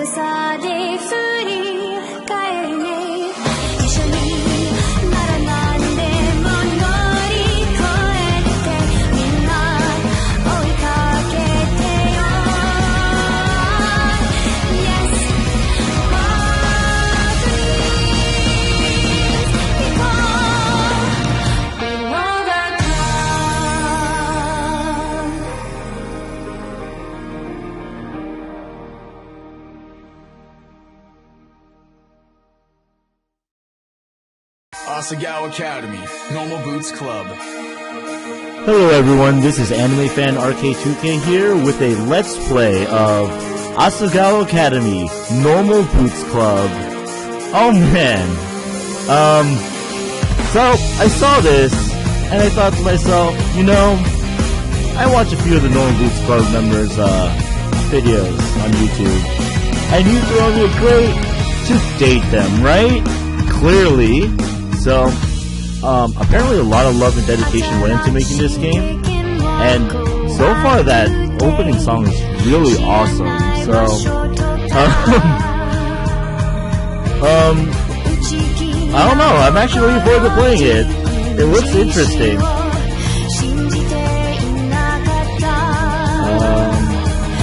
優さで振り返るね一緒にならなんでも乗り越えてみんな追いかけてよ Yes Asagao Academy, Normal Boots Club. Hello everyone, this is animefanrk2k here with a Let's Play of Asagao Academy, Normal Boots Club. Oh man. So, I saw this, and I thought to myself, you know, I watch a few of the Normal Boots Club members' videos on YouTube, and you throw me a great to date them, right? Clearly. So, apparently a lot of love and dedication went into making this game, and so far that opening song is really awesome, so, I don't know, I'm actually looking forward to playing it. It looks interesting. I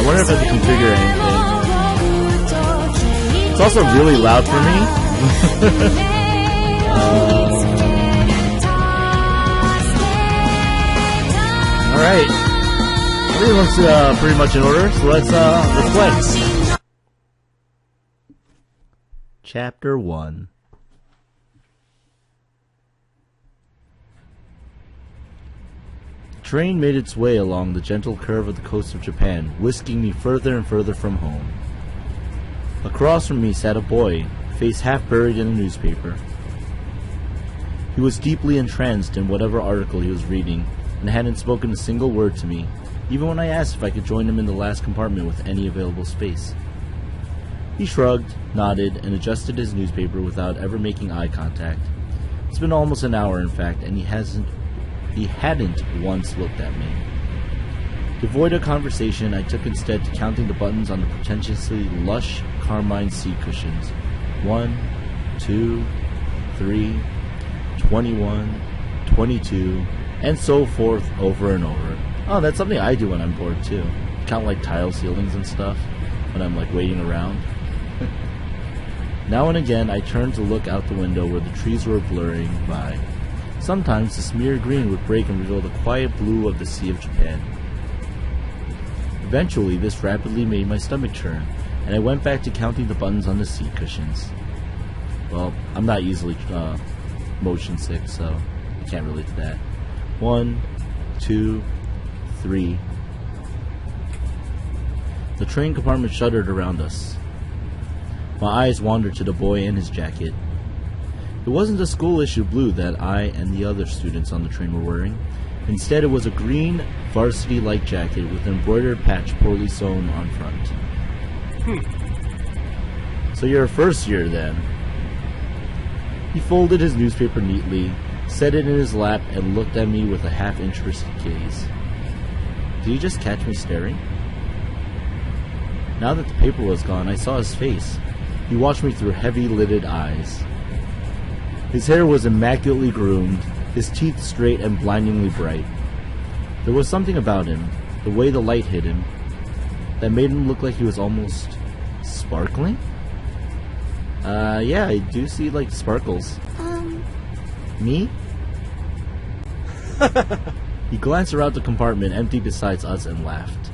wonder if I can configure anything. It's also really loud for me. Alright. Everything looks pretty much in order, so let's play. Chapter 1. The train made its way along the gentle curve of the coast of Japan, whisking me further and further from home. Across from me sat a boy, face half buried in a newspaper. He was deeply entranced in whatever article he was reading, and hadn't spoken a single word to me, even when I asked if I could join him in the last compartment with any available space. He shrugged, nodded, and adjusted his newspaper without ever making eye contact. It's been almost an hour, in fact, and he hadn't once looked at me. To avoid a conversation, I took instead to counting the buttons on the pretentiously lush carmine seat cushions. 1, 2, 3, 21, 22, and so forth over and over. Oh, that's something I do when I'm bored too. Count like tile ceilings and stuff when I'm like waiting around. Now and again I turned to look out the window where the trees were blurring by. Sometimes the smear green would break and reveal the quiet blue of the Sea of Japan. Eventually this rapidly made my stomach churn, and I went back to counting the buttons on the seat cushions. Well, I'm not easily motion sick, so I can't relate to that. 1, 2, 3. The train compartment shuddered around us. My eyes wandered to the boy and his jacket. It wasn't the school-issue blue that I and the other students on the train were wearing. Instead, it was a green, varsity-like jacket with an embroidered patch poorly sewn on front. So you're a first year, then? He folded his newspaper neatly, set it in his lap, and looked at me with a half-interested gaze. Did he just catch me staring? Now that the paper was gone, I saw his face. He watched me through heavy-lidded eyes. His hair was immaculately groomed, his teeth straight and blindingly bright. There was something about him, the way the light hit him, that made him look like he was almost sparkling? Yeah, I do see, like, sparkles. Me? He glanced around the compartment empty beside us and laughed.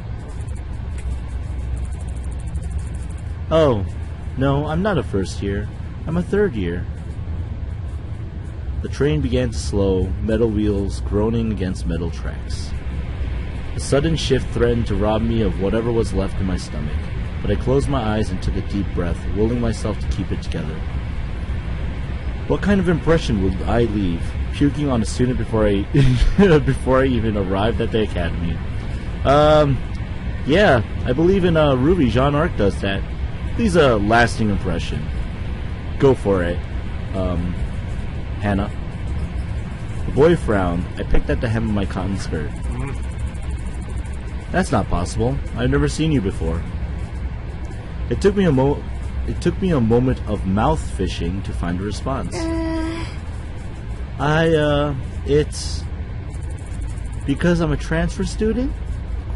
Oh, no, I'm not a first year. I'm a third year. The train began to slow, metal wheels groaning against metal tracks. A sudden shift threatened to rob me of whatever was left in my stomach, but I closed my eyes and took a deep breath, willing myself to keep it together. What kind of impression would I leave, puking on a student before I even arrived at the academy? Yeah, I believe in Ruby, Jean Arc does that. Leaves a lasting impression. Go for it, Hannah. The boy frowned. I picked at the hem of my cotton skirt. That's not possible. I've never seen you before. It took me a moment of mouth fishing to find a response. It's because I'm a transfer student?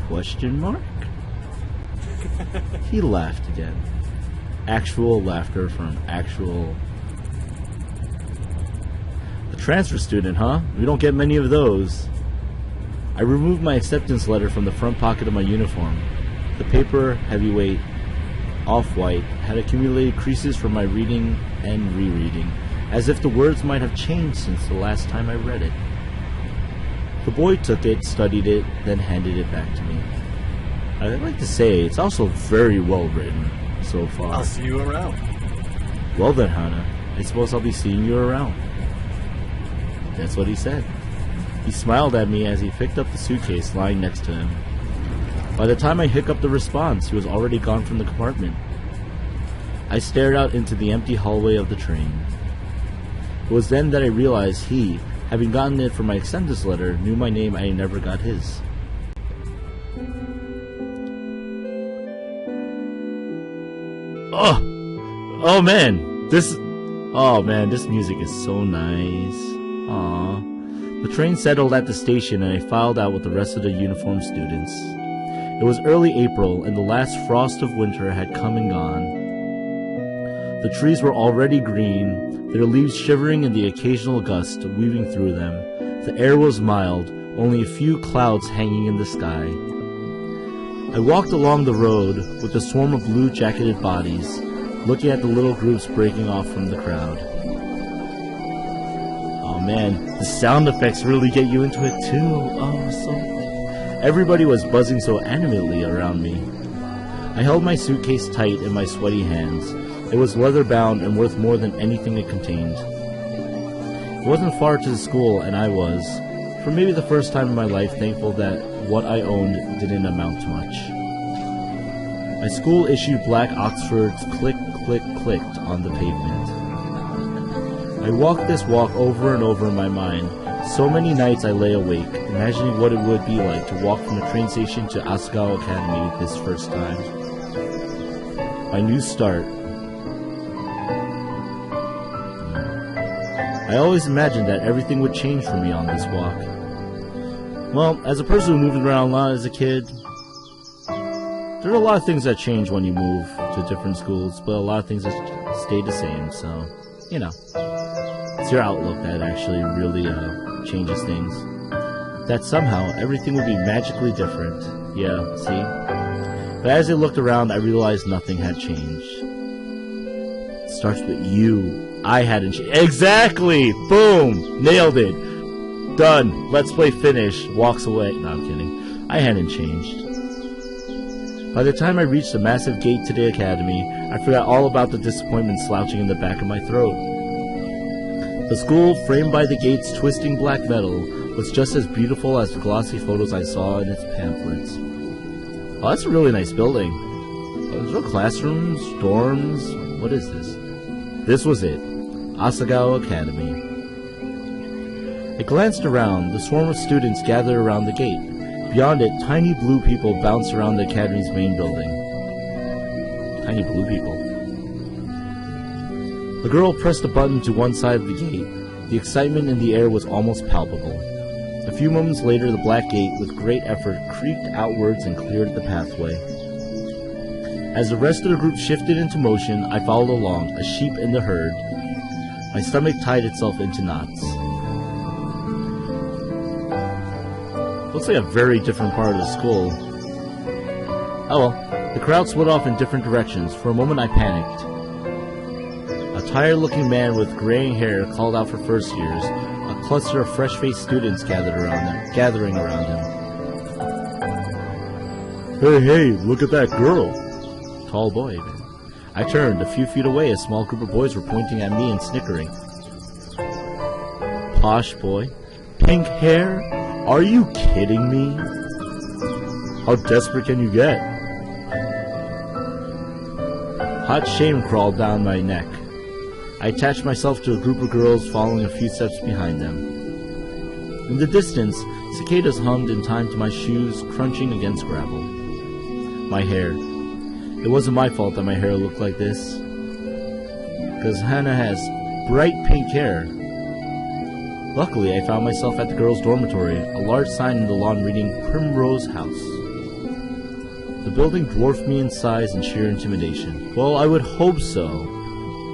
Question mark? He laughed again. Actual laughter from actual... A transfer student, huh? We don't get many of those. I removed my acceptance letter from the front pocket of my uniform. The paper, heavyweight, off-white, had accumulated creases from my reading and rereading, as if the words might have changed since the last time I read it. The boy took it, studied it, then handed it back to me. I'd like to say it's also very well written so far. I'll see you around. Well then, Hana, I suppose I'll be seeing you around. That's what he said. He smiled at me as he picked up the suitcase lying next to him. By the time I hiccuped the response, he was already gone from the compartment. I stared out into the empty hallway of the train. It was then that I realized he, having gotten it from my acceptance letter, knew my name and I never got his. Oh man, this music is so nice. Aww. The train settled at the station and I filed out with the rest of the uniformed students. It was early April and the last frost of winter had come and gone. The trees were already green, their leaves shivering in the occasional gust weaving through them. The air was mild, only a few clouds hanging in the sky. I walked along the road with a swarm of blue-jacketed bodies, looking at the little groups breaking off from the crowd. Oh man, the sound effects really get you into it too. Oh, so... Everybody was buzzing so animatedly around me. I held my suitcase tight in my sweaty hands. It was leather-bound and worth more than anything it contained. It wasn't far to the school, and I was, for maybe the first time in my life, thankful that what I owned didn't amount to much. My school-issued black Oxfords clicked on the pavement. I walked this walk over and over in my mind. So many nights I lay awake, imagining what it would be like to walk from the train station to Asagao Academy this first time. My new start. I always imagined that everything would change for me on this walk. Well, as a person who moved around a lot as a kid, there are a lot of things that change when you move to different schools, but a lot of things that stay the same, so, you know. It's your outlook that actually really changes things. That somehow everything would be magically different. Yeah, see? But as I looked around, I realized nothing had changed. It starts with you. I hadn't changed. Exactly! Boom! Nailed it! Done. Let's play finish. Walks away. No, I'm kidding. I hadn't changed. By the time I reached the massive gate to the academy, I forgot all about the disappointment slouching in the back of my throat. The school, framed by the gate's twisting black metal, was just as beautiful as the glossy photos I saw in its pamphlets. Oh, that's a really nice building. There's no classrooms, dorms. What is this? This was it. Asagao Academy. I glanced around. The swarm of students gathered around the gate. Beyond it, tiny blue people bounced around the academy's main building. Tiny blue people. The girl pressed a button to one side of the gate. The excitement in the air was almost palpable. A few moments later, the black gate, with great effort, creaked outwards and cleared the pathway. As the rest of the group shifted into motion, I followed along, a sheep in the herd. My stomach tied itself into knots. Looks like a very different part of the school. Oh well, the crowd split off in different directions. For a moment I panicked. A tired-looking man with graying hair called out for first years. A cluster of fresh-faced students gathering around him. Hey, look at that girl! Tall boy, even. I turned. A few feet away, a small group of boys were pointing at me and snickering. Posh boy. Pink hair? Are you kidding me? How desperate can you get? Hot shame crawled down my neck. I attached myself to a group of girls, following a few steps behind them. In the distance, cicadas hummed in time to my shoes crunching against gravel. My hair. It wasn't my fault that my hair looked like this. Because Hana has bright pink hair. Luckily, I found myself at the girls' dormitory, a large sign in the lawn reading Primrose House. The building dwarfed me in size and sheer intimidation. Well, I would hope so.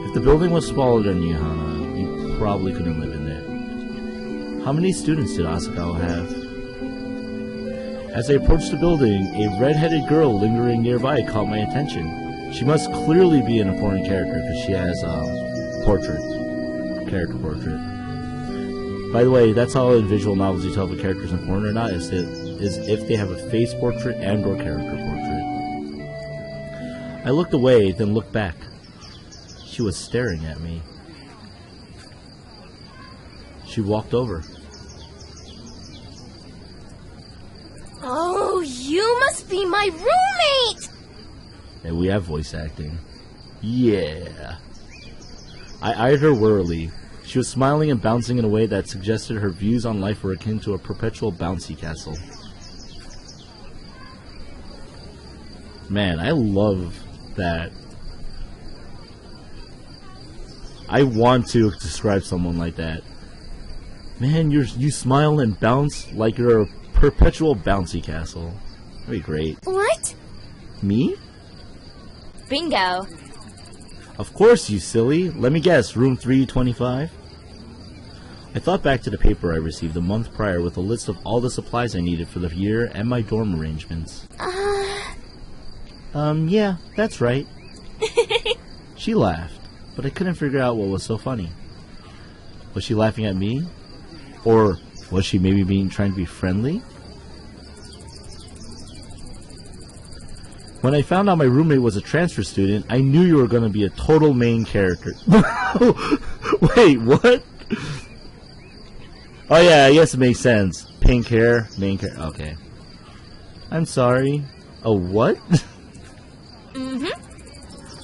If the building was smaller than you, Hana, you probably couldn't live in it. How many students did Asagao have? As I approached the building, a red-headed girl lingering nearby caught my attention. She must clearly be an important character because she has a character portrait. By the way, that's how in visual novels you tell if a character is important or not, is if they have a face portrait and or character portrait. I looked away, then looked back. She was staring at me. She walked over. Oh, you must be my roommate! And we have voice acting. Yeah. I eyed her warily. She was smiling and bouncing in a way that suggested her views on life were akin to a perpetual bouncy castle. Man, I love that. I want to describe someone like that. Man, you smile and bounce like you're a perpetual bouncy castle. That'd be great. What? Me? Bingo. Of course, you silly. Let me guess, room 325? I thought back to the paper I received a month prior with a list of all the supplies I needed for the year and my dorm arrangements. Yeah, that's right. She laughed, but I couldn't figure out what was so funny. Was she laughing at me? Or was she maybe trying to be friendly? When I found out my roommate was a transfer student, I knew you were going to be a total main character. Wait, what? Oh yeah, yes, it makes sense. Pink hair, main character. Okay. I'm sorry. Oh, what?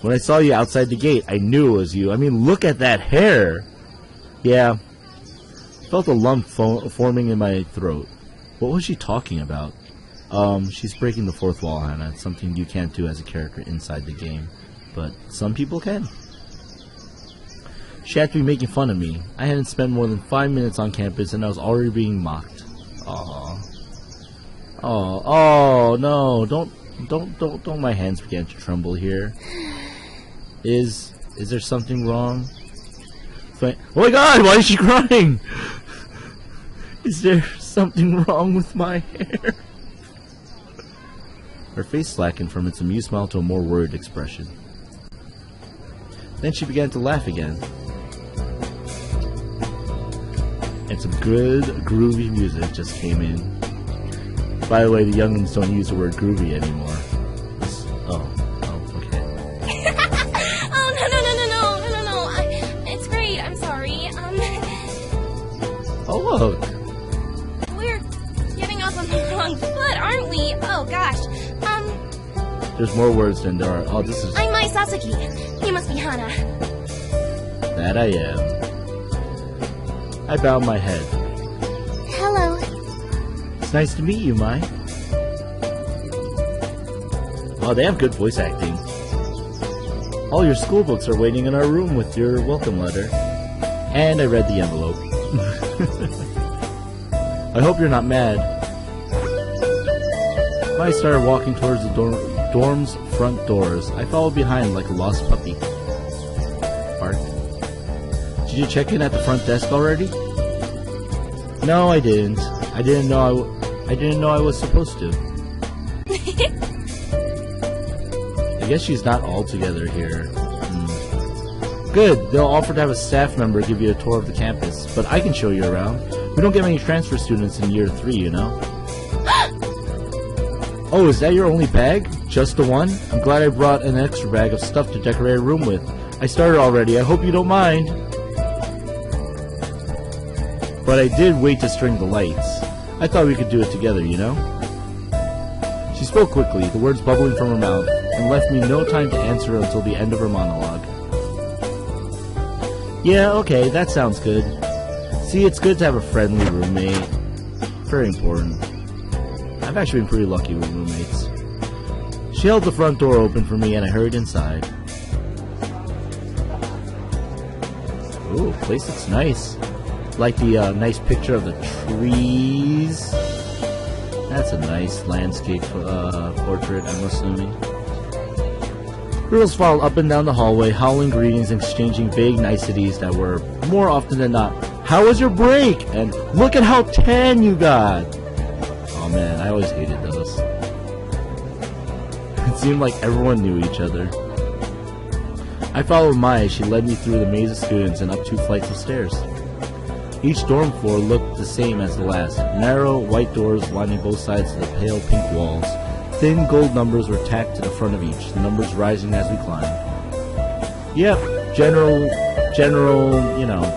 When I saw you outside the gate, I knew it was you. I mean, look at that hair. Yeah. Felt a lump forming in my throat. What was she talking about? She's breaking the fourth wall, Hannah. It's something you can't do as a character inside the game. But some people can. She had to be making fun of me. I hadn't spent more than 5 minutes on campus and I was already being mocked. Aww. Oh no, don't my hands begin to tremble here. Is there something wrong? Oh my god, why is she crying? Is there something wrong with my hair? Her face slackened from its amused smile to a more worried expression. Then she began to laugh again. And some good, groovy music just came in. By the way, the youngins don't use the word groovy anymore. Okay. Oh, no. It's great. I'm sorry. Oh, look. We're getting off on the wrong foot, aren't we? Oh, gosh. There's more words than there are. Oh, this is... I'm Mai Sasaki. You must be Hana. That I am. I bowed my head. Hello. It's nice to meet you, Mai. Oh, they have good voice acting. All your school books are waiting in our room with your welcome letter. And I read the envelope. I hope you're not mad. Mai started walking towards the dorm's front doors. I followed behind like a lost puppy. Bark. Did you check in at the front desk already? No, I didn't. I didn't know I was supposed to. I guess she's not all together here. Good. They'll offer to have a staff member give you a tour of the campus, but I can show you around. We don't get many transfer students in year 3, you know. Oh, is that your only bag? Just the one? I'm glad I brought an extra bag of stuff to decorate a room with. I started already. I hope you don't mind. But I did wait to string the lights. I thought we could do it together, you know? She spoke quickly, the words bubbling from her mouth, and left me no time to answer until the end of her monologue. Yeah, okay, that sounds good. See, it's good to have a friendly roommate. Very important. I've actually been pretty lucky with roommates. She held the front door open for me and I hurried inside. Ooh, place looks nice. Like the nice picture of the trees. That's a nice landscape portrait, I'm assuming. Girls filed up and down the hallway, howling greetings and exchanging vague niceties that were, more often than not, "How was your break?" and "Look at how tan you got!" Oh man, I always hated those. It seemed like everyone knew each other. I followed Maya as she led me through the maze of students and up 2 flights of stairs. Each dorm floor looked the same as the last. Narrow, white doors lining both sides of the pale pink walls. Thin gold numbers were tacked to the front of each, the numbers rising as we climbed. Yep, general,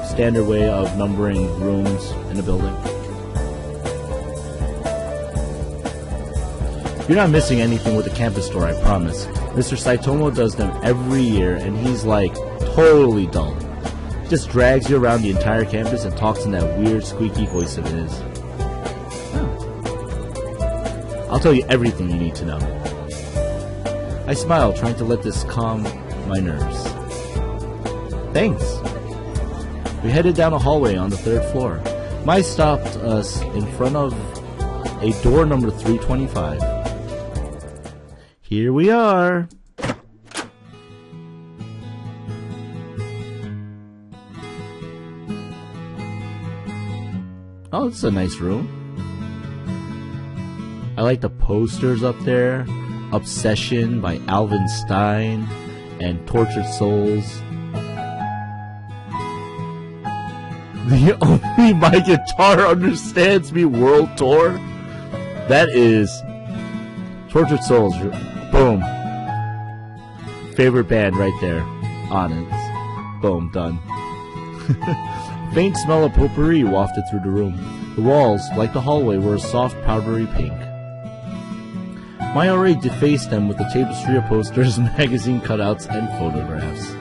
standard way of numbering rooms in a building. You're not missing anything with the campus store, I promise. Mr. Saitomo does them every year, and he's like, totally dull. He just drags you around the entire campus and talks in that weird, squeaky voice of his. I'll tell you everything you need to know. I smiled, trying to let this calm my nerves. Thanks. We headed down a hallway on the 3rd floor. Mai stopped us in front of a door number 325. Here we are. Oh, it's a nice room. I like the posters up there. Obsession by Alvin Stein and Tortured Souls. The Only My Guitar Understands Me World Tour. That is Tortured Souls. Boom. Favorite band right there. On it. Boom. Done. Faint smell of potpourri wafted through the room. The walls, like the hallway, were a soft, powdery pink. Maya already defaced them with the tapestry of posters, magazine cutouts, and photographs.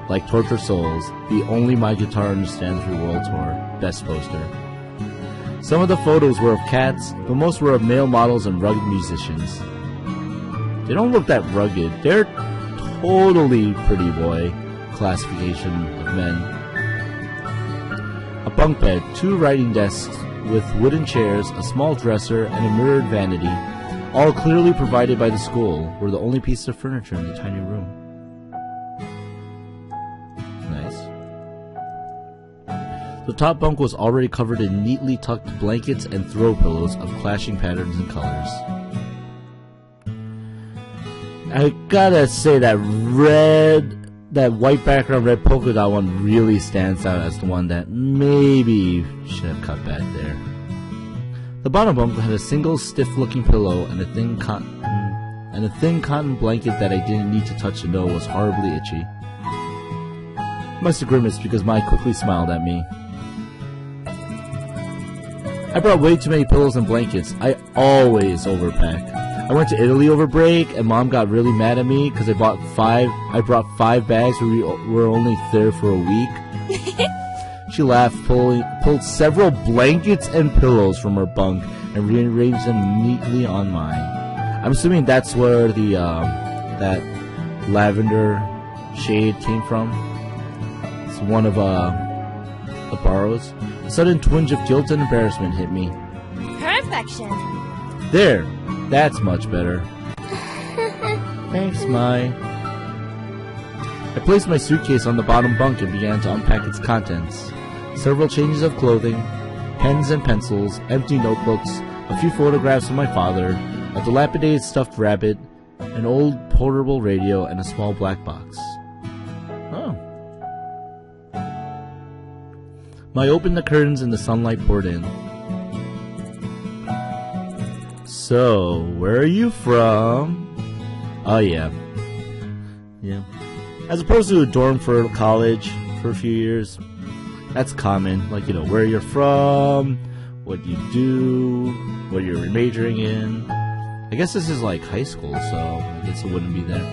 Like Tortured Souls, the Only My Guitar Understands Me World Tour, best poster. Some of the photos were of cats, but most were of male models and rugged musicians. They don't look that rugged. They're totally pretty boy classification of men. A bunk bed, 2 writing desks with wooden chairs, a small dresser, and a mirrored vanity, all clearly provided by the school, were the only pieces of furniture in the tiny room. Nice. The top bunk was already covered in neatly tucked blankets and throw pillows of clashing patterns and colors. I gotta say that white background red polka dot one really stands out as the one that maybe should have cut back there. The bottom bunk had a single stiff-looking pillow and a thin cotton blanket that I didn't need to touch to know was horribly itchy. I must have grimaced because Mai quickly smiled at me. I brought way too many pillows and blankets. I always overpack. I went to Italy over break, and Mom got really mad at me because I brought 5 bags where we were only there for a week. She laughed, pulled several blankets and pillows from her bunk and rearranged them neatly on mine. I'm assuming that's where the that lavender shade came from. It's one of the borrows. A sudden twinge of guilt and embarrassment hit me. Perfection. There. That's much better. Thanks, Mai. I placed my suitcase on the bottom bunk and began to unpack its contents. Several changes of clothing, pens and pencils, empty notebooks, a few photographs of my father, a dilapidated stuffed rabbit, an old portable radio, and a small black box. Oh. Mai opened the curtains and the sunlight poured in. So, where are you from? Oh, yeah. Yeah. As opposed to a dorm for college for a few years, that's common. Like, where you're from, what you do, what you're majoring in. I guess this is like high school, so I guess it wouldn't be there.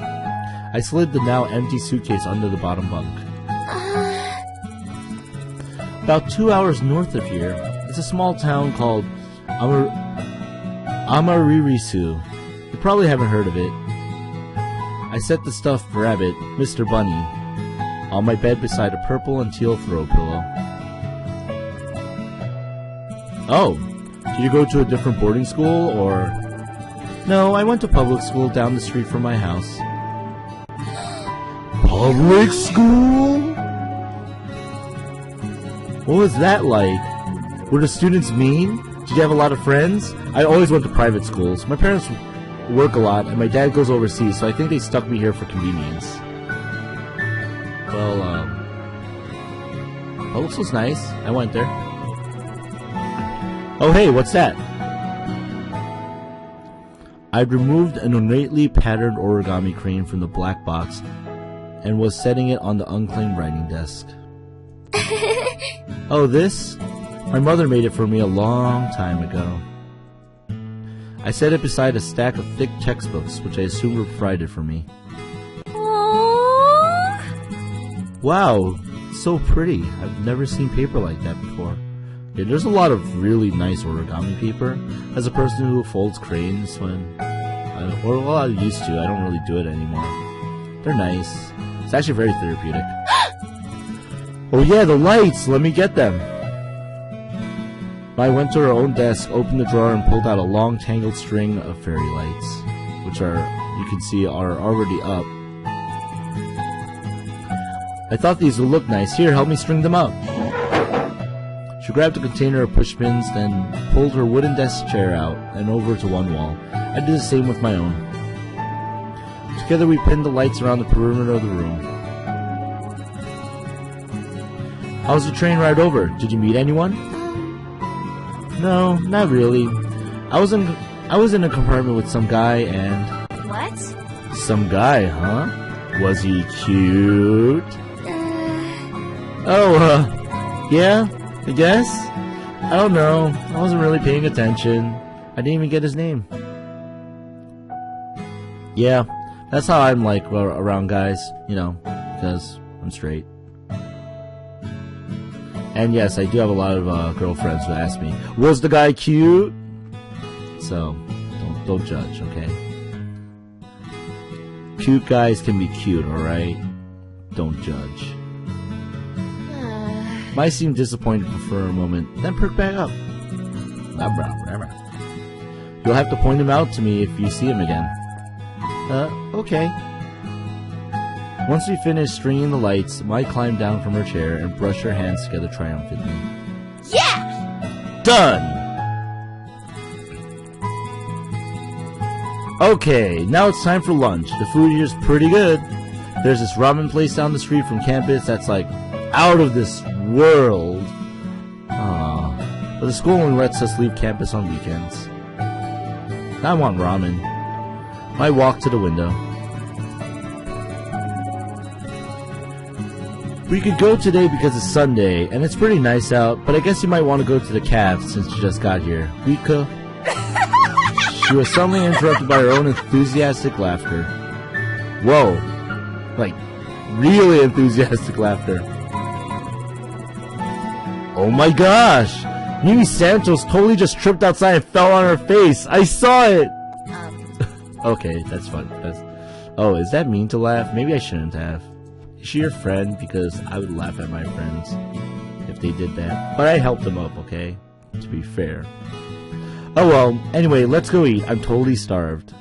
I slid the now empty suitcase under the bottom bunk. About 2 hours north of here, it's a small town called Amaririsu. The probably haven't heard of it. I set the stuffed rabbit, Mr. Bunny, on my bed beside a purple and teal throw pillow. Oh, did you go to a different boarding school, or... No, I went to public school down the street from my house. Public school? What was that like? Were the students mean? Did you have a lot of friends? I always went to private schools. My parents work a lot, and my dad goes overseas, so I think they stuck me here for convenience. Well, public school's nice. I went there. Oh, hey, what's that? I'd removed an ornately patterned origami crane from the black box and was setting it on the unclaimed writing desk. Oh, this? My mother made it for me a long time ago. I set it beside a stack of thick textbooks, which I assumed were provided for me. Aww. Wow, so pretty. I've never seen paper like that before. Yeah, there's a lot of really nice origami paper. As a person who folds cranes I used to. I don't really do it anymore. They're nice. It's actually very therapeutic. Oh yeah, the lights! Let me get them! I went to her own desk, opened the drawer, and pulled out a long tangled string of fairy lights, which you can see are already up. I thought these would look nice. Here, help me string them up. She grabbed a container of pushpins, then pulled her wooden desk chair out and over to one wall. I did the same with my own. Together we pinned the lights around the perimeter of the room. How was the train ride over? Did you meet anyone? No, not really. I was in a compartment with some guy and... What? Some guy, huh? Was he cute? Yeah, I guess? I don't know. I wasn't really paying attention. I didn't even get his name. Yeah, that's how I'm like around guys, you know, because I'm straight. And yes, I do have a lot of girlfriends who ask me, was the guy cute? So, don't judge, okay? Cute guys can be cute, alright? Don't judge. Might seem disappointed for a moment, then perk back up. You'll have to point him out to me if you see him again. Okay. Once we finished stringing the lights, Mai climbed down from her chair and brushed her hands together triumphantly. Yeah! Done! Okay, now it's time for lunch. The food here is pretty good. There's this ramen place down the street from campus that's like out of this world. But the school only lets us leave campus on weekends. I want ramen. I walked to the window. We could go today because it's Sunday, and it's pretty nice out, but I guess you might want to go to the caf since you just got here. We could. She was suddenly interrupted by her own enthusiastic laughter. Whoa. Like, really enthusiastic laughter. Oh my gosh! Mimi Santos totally just tripped outside and fell on her face. I saw it! Okay, that's fun. Oh, is that mean to laugh? Maybe I shouldn't have. Is she your friend? Because I would laugh at my friends if they did that. But I helped them up, okay? To be fair. Oh well, anyway, let's go eat. I'm totally starved.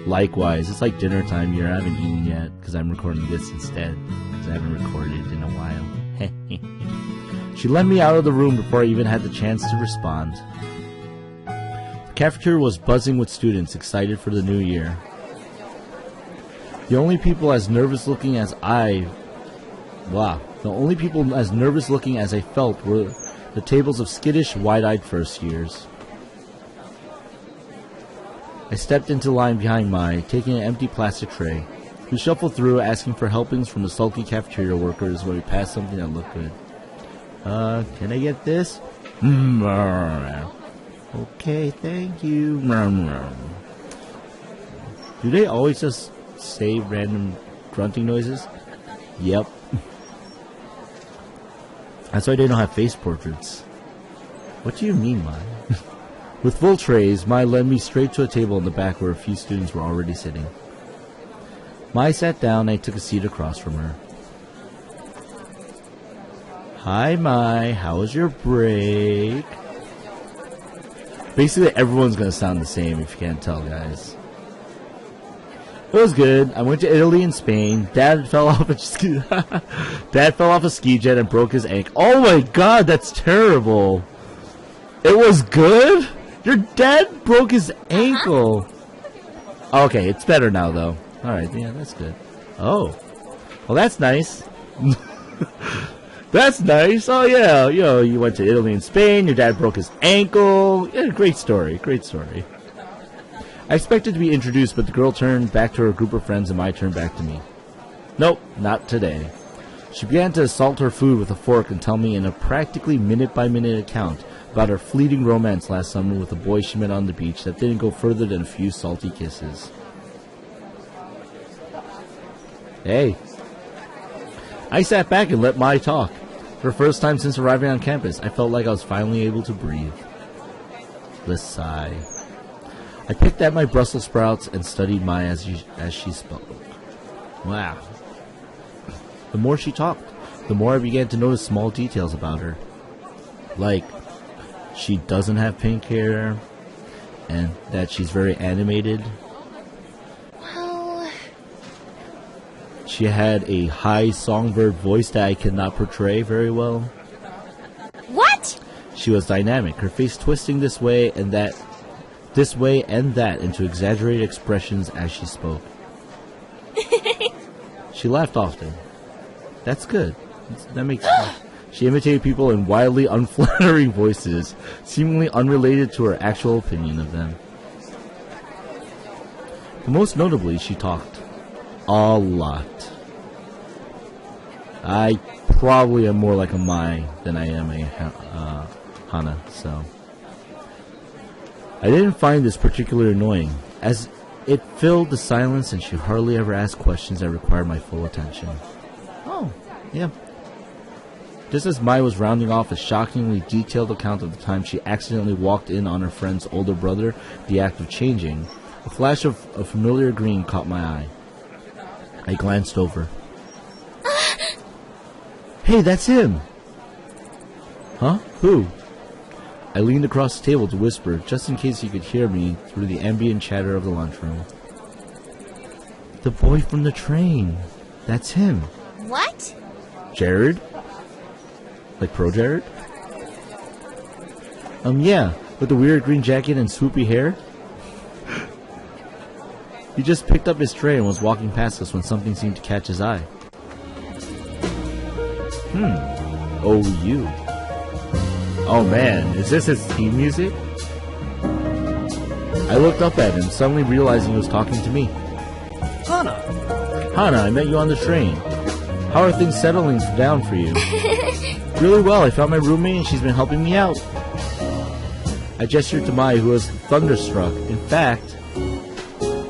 Likewise, it's like dinner time here. I haven't eaten yet because I'm recording this instead. Because I haven't recorded in a while. She let me out of the room before I even had the chance to respond. The cafeteria was buzzing with students excited for the new year. The only people as nervous looking as I felt were the tables of skittish, wide-eyed first years. I stepped into line behind Mai, taking an empty plastic tray. We shuffled through, asking for helpings from the sulky cafeteria workers when we passed something that looked good. Can I get this? Okay, thank you. Do they always just say random grunting noises? Yep. That's why they don't have face portraits. What do you mean, Mai? With full trays, Mai led me straight to a table in the back where a few students were already sitting. Mai sat down and I took a seat across from her. Hi Mai, how was your break? Basically everyone's gonna sound the same if you can't tell, guys. It was good. I went to Italy and Spain. Dad fell off a ski jet and broke his ankle. Oh my god, that's terrible. It was good? Your dad broke his ankle. Okay, it's better now though. Alright, yeah, that's good. Oh. Well, that's nice. That's nice. Oh yeah, you went to Italy and Spain, your dad broke his ankle. Yeah, great story, great story. I expected to be introduced, but the girl turned back to her group of friends and Mai turned back to me. Nope, not today. She began to assault her food with a fork and tell me in a practically minute-by-minute account about her fleeting romance last summer with a boy she met on the beach that didn't go further than a few salty kisses. Hey. I sat back and let Mai talk. For the first time since arriving on campus, I felt like I was finally able to breathe. The sigh. I picked at my Brussels sprouts and studied Mai as she spoke. Wow. The more she talked, the more I began to notice small details about her. Like, she doesn't have pink hair, and that she's very animated. Well... She had a high songbird voice that I could not portray very well. What? She was dynamic, her face twisting this way and that into exaggerated expressions as she spoke. She laughed often. That's good. That makes sense. She imitated people in wildly unflattering voices, seemingly unrelated to her actual opinion of them. But most notably, she talked. A lot. I probably am more like a Mai than I am a Hana, so... I didn't find this particularly annoying, as it filled the silence and she hardly ever asked questions that required my full attention. Oh, yeah. Just as Mai was rounding off a shockingly detailed account of the time she accidentally walked in on her friend's older brother, the act of changing, a flash of a familiar green caught my eye. I glanced over. Hey, that's him! Huh? Who? I leaned across the table to whisper, just in case he could hear me through the ambient chatter of the lunchroom. The boy from the train. That's him. What? Jared? Like Pro Jared? Yeah, with the weird green jacket and swoopy hair. He just picked up his tray and was walking past us when something seemed to catch his eye. Oh, you. Oh man, is this his theme music? I looked up at him, suddenly realizing he was talking to me. Hana! Hana, I met you on the train. How are things settling down for you? Really well, I found my roommate and she's been helping me out. I gestured to Mai, who was thunderstruck. In fact,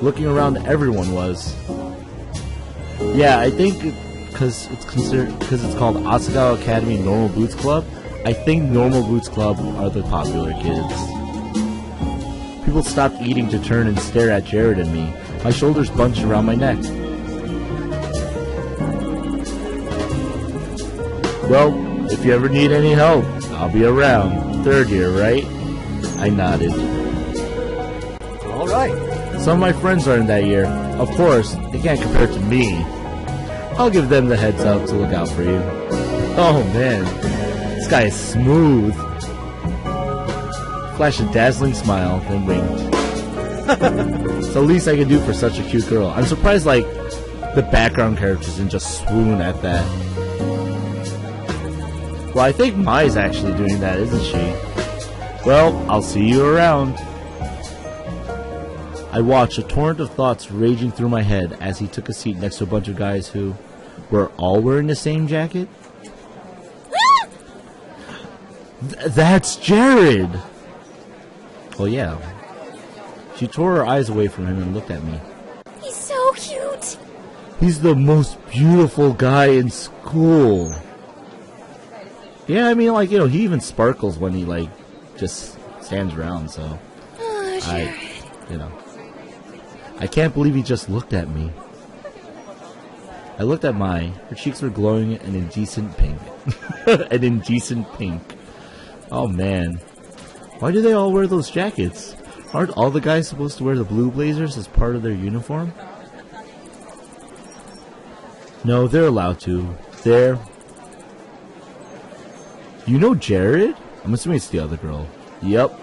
looking around, everyone was. Yeah, I think because it's called Asagao Academy Normal Boots Club, I think Normal Boots Club are the popular kids. People stopped eating to turn and stare at Jared and me. My shoulders bunched around my neck. Well, if you ever need any help, I'll be around. Third year, right? I nodded. Alright. Some of my friends are in that year. Of course, they can't compare to me. I'll give them the heads up to look out for you. Oh man, this guy is smooth. Flashed a dazzling smile, then winked. It's the least I can do for such a cute girl. I'm surprised, like, the background characters didn't just swoon at that. Well, I think Mai's actually doing that, isn't she? Well, I'll see you around. I watched a torrent of thoughts raging through my head as he took a seat next to a bunch of guys who were all wearing the same jacket. That's Jared! Well, yeah. She tore her eyes away from him and looked at me. He's so cute! He's the most beautiful guy in school. Yeah, I mean, like, you know, he even sparkles when he, like, just stands around, so Oh, Jared. I can't believe he just looked at me. I looked at Mai. Her cheeks were glowing an indecent pink. An indecent pink. Oh man. Why do they all wear those jackets? Aren't all the guys supposed to wear the blue blazers as part of their uniform? No, they're allowed to. They're... You know Jared? I'm assuming it's the other girl. Yep.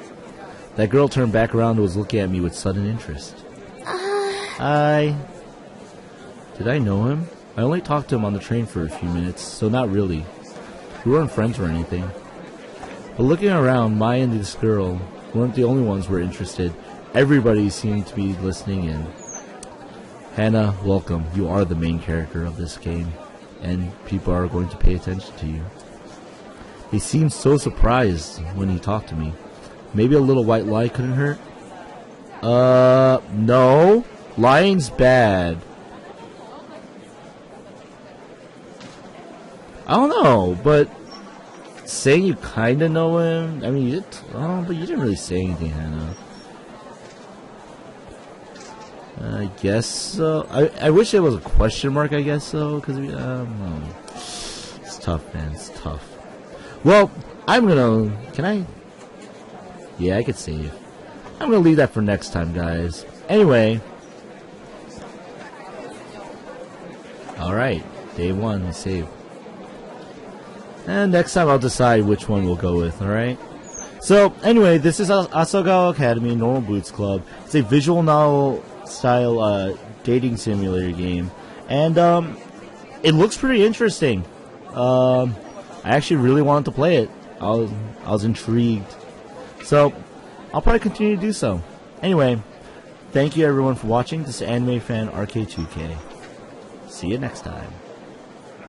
That girl turned back around and was looking at me with sudden interest. Hi. Did I know him? I only talked to him on the train for a few minutes, so not really. We weren't friends or anything. But looking around, Mai and this girl weren't the only ones who were interested. Everybody seemed to be listening in. Hannah, welcome. You are the main character of this game, and people are going to pay attention to you. He seemed so surprised when he talked to me. Maybe a little white lie couldn't hurt? No. Lying's bad. I don't know, but saying you kind of know him, I mean, you did, but you didn't really say anything, Hannah. I guess so. I wish it was a question mark, I guess so, because it's tough, man, it's tough. Well, I'm gonna, can I? Yeah, I could save. I'm gonna leave that for next time, guys. Anyway. Alright, day 1, we save. And next time I'll decide which one we'll go with, alright? So, anyway, this is Asagao Academy, Normal Boots Club. It's a visual novel style dating simulator game. And it looks pretty interesting. I actually really wanted to play it. I was intrigued. So, I'll probably continue to do so. Anyway, thank you everyone for watching. This is animefanrk2k. See you next time.